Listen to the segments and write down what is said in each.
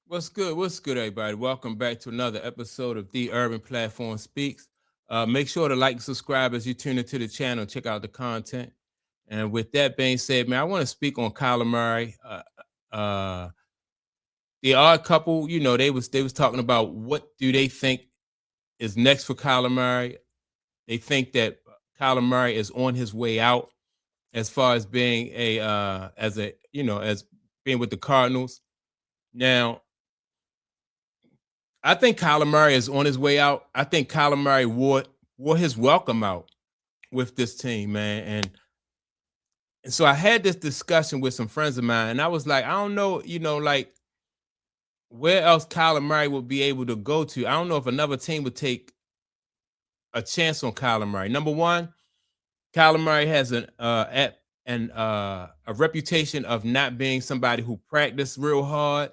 What's good? What's good, everybody? Welcome back to another episode of The Urban Platform Speaks. Make sure to like and subscribe as you tune into the channel. Check out the content. And with that being said, man, I want to speak on Kyler Murray. Uh, the odd couple, they was talking about what do they think is next for Kyler Murray. They think that Kyler Murray is on his way out as far as being as being with the Cardinals. Now, I think Kyler Murray is on his way out. I think Kyler Murray wore his welcome out with this team, man. And so I had this discussion with some friends of mine, and I was like, I don't know, like where else Kyler Murray would be able to go to. I don't know if another team would take a chance on Kyler Murray. Number one, Kyler Murray has a reputation of not being somebody who practiced real hard.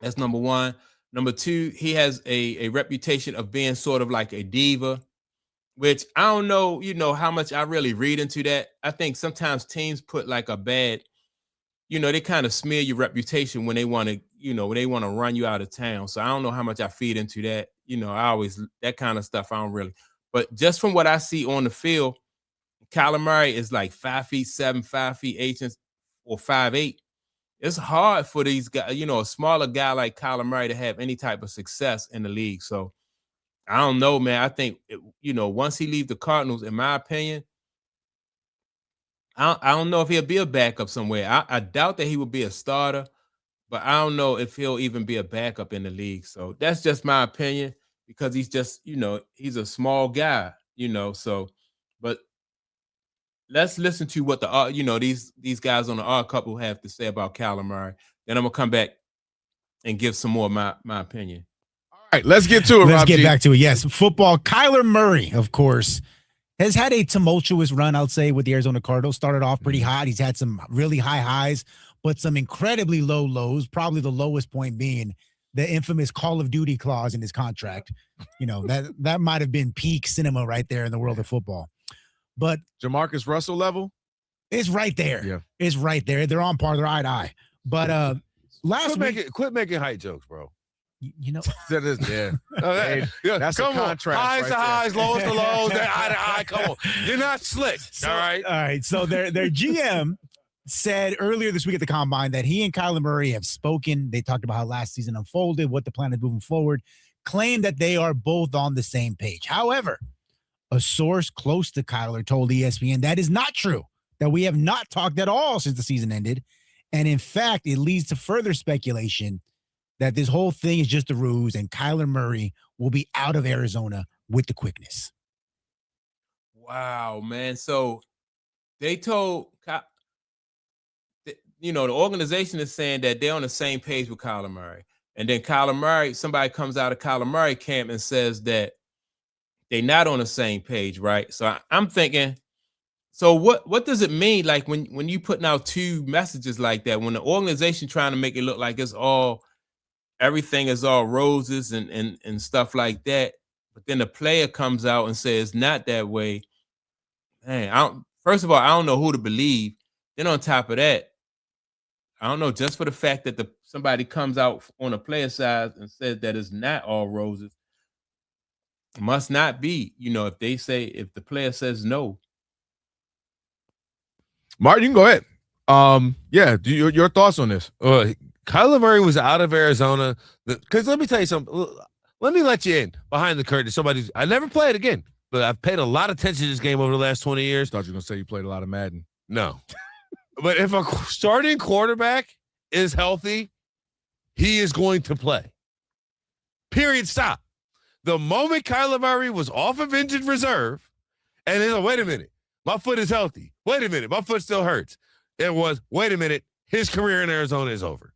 That's number one. Number two, he has a reputation of being sort of like a diva, which I don't know, how much I really read into that. I think sometimes teams put like a bad, they kind of smear your reputation when they want to, when they want to run you out of town. So I don't know how much I feed into that. I always, that kind of stuff, I don't really. But just from what I see on the field, Kyler Murray is like 5'7", 5'8" or 5'8". It's hard for these guys, a smaller guy like Kyler Murray to have any type of success in the league. So I don't know, man. I think, once he leaves the Cardinals, in my opinion, I don't know if he'll be a backup somewhere. I doubt that he will be a starter, but I don't know if he'll even be a backup in the league. So that's just my opinion because he's just, he's a small guy, so, but let's listen to what these guys on the odd couple have to say about Kyler Murray. Then I'm gonna come back and give some more of my opinion. All right, let's get to it. Let's get back to it. Yes, football. Kyler Murray, of course, has had a tumultuous run, I'll say, with the Arizona Cardinals. Started off pretty hot. He's had some really high highs, but some incredibly low lows. Probably the lowest point being the infamous Call of Duty clause in his contract. That might have been peak cinema right there in the world of football. But Jamarcus Russell level, it's right there. Yeah, it's right there. They're on par. They're eye to eye. But quit making height jokes, bro. That is, that's come a contrast. Highs to highs, lows to lows, then eye to eye. Come on, you're not slick. All right. So their GM said earlier this week at the Combine that he and Kyler Murray have spoken. They talked about how last season unfolded, what the plan is moving forward. Claimed that they are both on the same page. However, a source close to Kyler told ESPN that is not true, that we have not talked at all since the season ended. And in fact, it leads to further speculation that this whole thing is just a ruse and Kyler Murray will be out of Arizona with the quickness. Wow, man. So they told, the organization is saying that they're on the same page with Kyler Murray. And then Kyler Murray, somebody comes out of Kyler Murray camp and says that they're not on the same page, right? So I'm thinking, so what does it mean? Like when you putting out two messages like that, when the organization trying to make it look like everything is all roses and stuff like that, but then the player comes out and says not that way. Man, first of all, I don't know who to believe. Then on top of that, I don't know, just for the fact that somebody comes out on the player side and says that it's not all roses, must not be, if the player says no. Martin, you can go ahead. Your thoughts on this? Kyler Murray was out of Arizona because let me tell you something. Let me let you in behind the curtain. I never played again, but I've paid a lot of attention to this game over the last 20 years. Thought you were gonna say you played a lot of Madden. No, but if a starting quarterback is healthy, he is going to play. Period. Stop. The moment Kyler Murray was off of injured reserve, and he's like, wait a minute, my foot is healthy. Wait a minute, my foot still hurts. It was, wait a minute, his career in Arizona is over.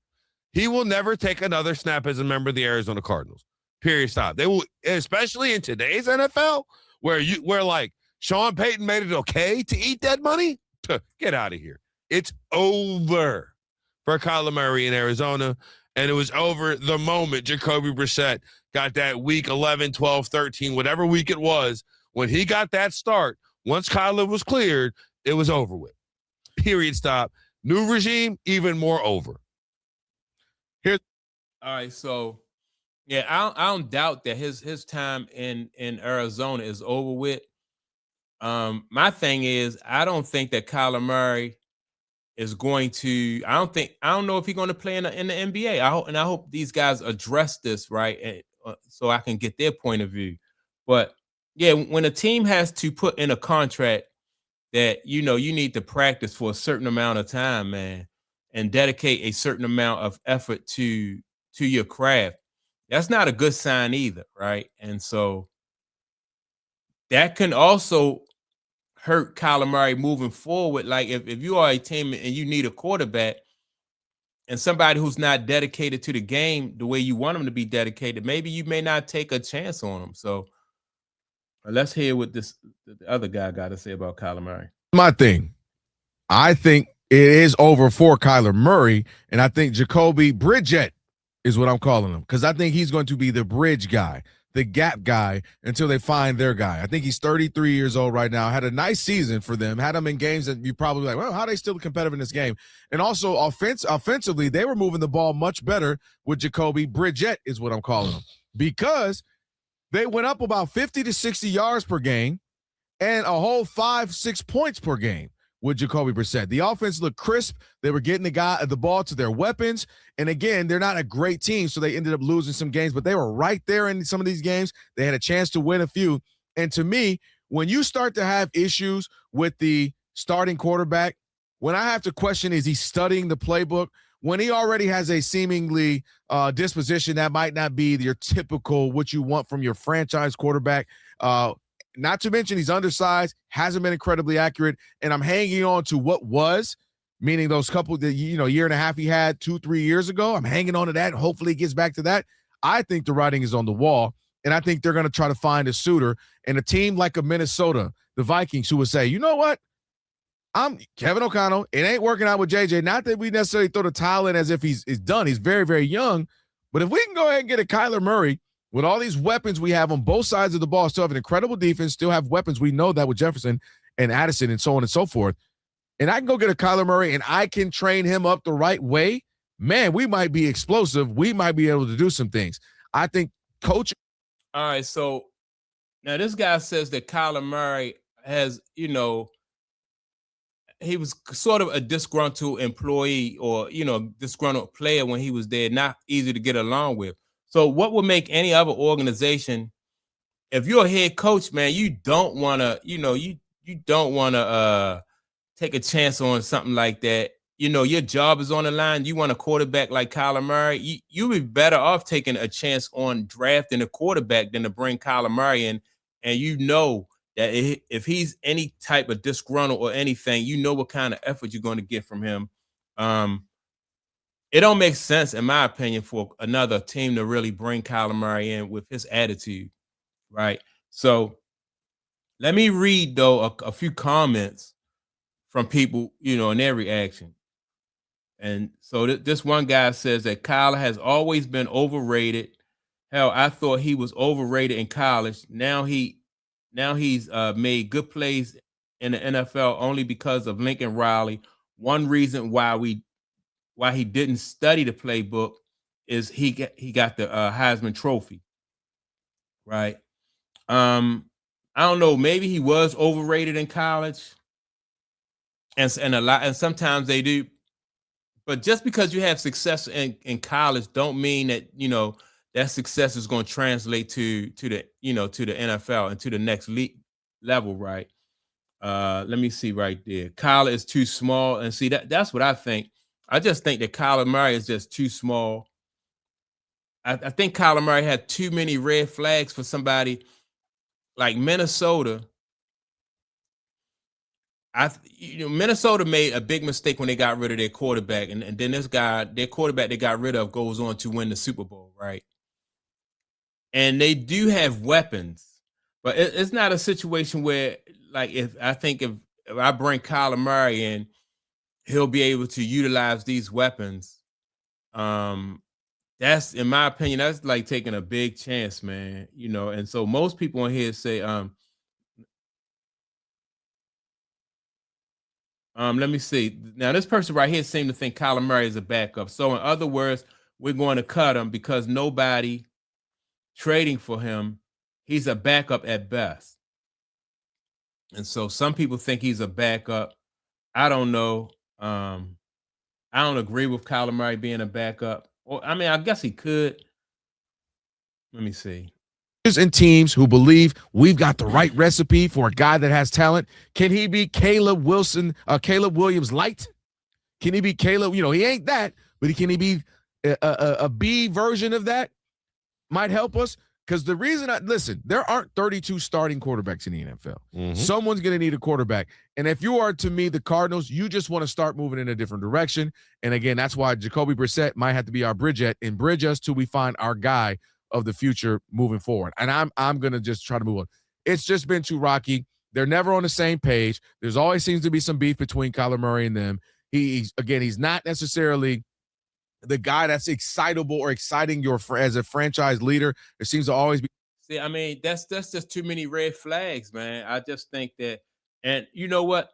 He will never take another snap as a member of the Arizona Cardinals. Period. Stop. They will, especially in today's NFL, where like Sean Payton made it okay to eat that money. Get out of here. It's over for Kyler Murray in Arizona. And it was over the moment Jacoby Brissett got that week 11, 12, 13, whatever week it was. When he got that start, once Kyler was cleared, it was over with. Period. Stop. New regime, even more over. All right, so yeah, I don't doubt that his time in Arizona is over with. My thing is, I don't think that Kyler Murray is going to. I don't know if he's going to play in the NBA. I hope these guys address this right, so I can get their point of view. But yeah, when a team has to put in a contract that you need to practice for a certain amount of time, man, and dedicate a certain amount of effort to your craft, that's not a good sign either, right? And so that can also hurt Kyler Murray moving forward. Like if you are a team and you need a quarterback and somebody who's not dedicated to the game the way you want them to be dedicated, maybe you may not take a chance on them. So let's hear what the other guy got to say about Kyler Murray. My thing, I think it is over for Kyler Murray, and I think Jacoby Bridgett is what I'm calling him, because I think he's going to be the bridge guy, the gap guy, until they find their guy. I think he's 33 years old right now. Had a nice season for them. Had them in games that you probably like, well, how are they still competitive in this game? And also offensively, they were moving the ball much better with Jacoby Bridgett is what I'm calling him, because they went up about 50 to 60 yards per game and a whole 5-6 points per game with Jacoby Brissett. The offense looked crisp. They were getting the ball to their weapons. And again, they're not a great team, so they ended up losing some games, but they were right there in some of these games. They had a chance to win a few. And to me, when you start to have issues with the starting quarterback, when I have to question, is he studying the playbook? When he already has a seemingly disposition that might not be your typical what you want from your franchise quarterback, not to mention he's undersized, hasn't been incredibly accurate, and I'm hanging on to what was, meaning those couple year and a half he had 2-3 years ago. I'm hanging on to that. Hopefully he gets back to that. I think the writing is on the wall, and I think they're going to try to find a suitor. And a team like a Minnesota, the Vikings, who would say, you know what? I'm Kevin O'Connell. It ain't working out with JJ. Not that we necessarily throw the towel in as if he's done. He's very, very young. But if we can go ahead and get a Kyler Murray with all these weapons we have on both sides of the ball, still have an incredible defense, still have weapons. We know that with Jefferson and Addison and so on and so forth. And I can go get a Kyler Murray and I can train him up the right way. Man, we might be explosive. We might be able to do some things. I think coach. All right. So now this guy says that Kyler Murray has, he was sort of a disgruntled employee or, disgruntled player when he was there, not easy to get along with. So what would make any other organization, if you're a head coach, man, you don't want to, you don't want to take a chance on something like that. Your job is on the line. You want a quarterback like Kyler Murray. You'd be better off taking a chance on drafting a quarterback than to bring Kyler Murray in. And that if he's any type of disgruntled or anything, what kind of effort you're going to get from him. It don't make sense, in my opinion, for another team to really bring Kyler Murray in with his attitude, right? So let me read, though, a few comments from people, in their reaction. And so this one guy says that Kyler has always been overrated. Hell, I thought he was overrated in college. Now he's made good plays in the NFL only because of Lincoln Riley. One reason why he didn't study the playbook is he got the Heisman Trophy, right? I don't know. Maybe he was overrated in college, and sometimes they do. But just because you have success in college, don't mean that that success is going to translate to the NFL and to the next league level, right? Let me see right there. Kyler is too small, and see that's what I think. I just think that Kyler Murray is just too small. I think Kyler Murray had too many red flags for somebody like Minnesota. Minnesota made a big mistake when they got rid of their quarterback, and then their quarterback they got rid of goes on to win the Super Bowl, right? And they do have weapons, but it's not a situation where, like, if I bring Kyler Murray in, he'll be able to utilize these weapons. That's, in my opinion, that's like taking a big chance, man. And so most people on here say, let me see. Now, this person right here seemed to think Kyler Murray is a backup. So, in other words, we're going to cut him because nobody trading for him. He's a backup at best. And so some people think he's a backup. I don't know. I don't agree with Kyler Murray being a backup. Well, I mean, I guess he could. Let me see. And teams who believe we've got the right recipe for a guy that has talent. Can he be Caleb Williams light? Can he be Caleb? You know, he ain't that, but can he be a B version of that? Might help us. Because the reason listen, there aren't 32 starting quarterbacks in the NFL. Mm-hmm. Someone's going to need a quarterback. And if you are, to me, the Cardinals, you just want to start moving in a different direction. And again, that's why Jacoby Brissett might have to be our bridge us till we find our guy of the future moving forward. And I'm going to just try to move on. It's just been too rocky. They're never on the same page. There's always seems to be some beef between Kyler Murray and them. He's not necessarily the guy that's excitable or exciting as a franchise leader. There seems to always be. See, I mean, that's just too many red flags, man. I just think that, and you know what?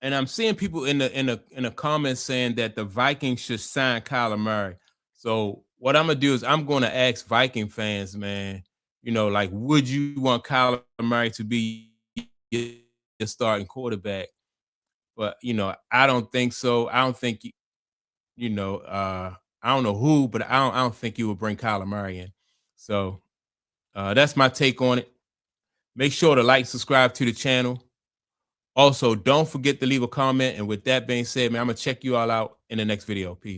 And I'm seeing people in the comments saying that the Vikings should sign Kyler Murray. So what I'm gonna do is I'm gonna ask Viking fans, man, you know, like, would you want Kyler Murray to be your starting quarterback? But you know, I don't think so. I don't think I don't know who, but I don't think you would bring Kyler Murray in. So that's my take on it. Make sure to like, subscribe to the channel. Also, don't forget to leave a comment. And with that being said, man, I'm gonna check you all out in the next video. Peace.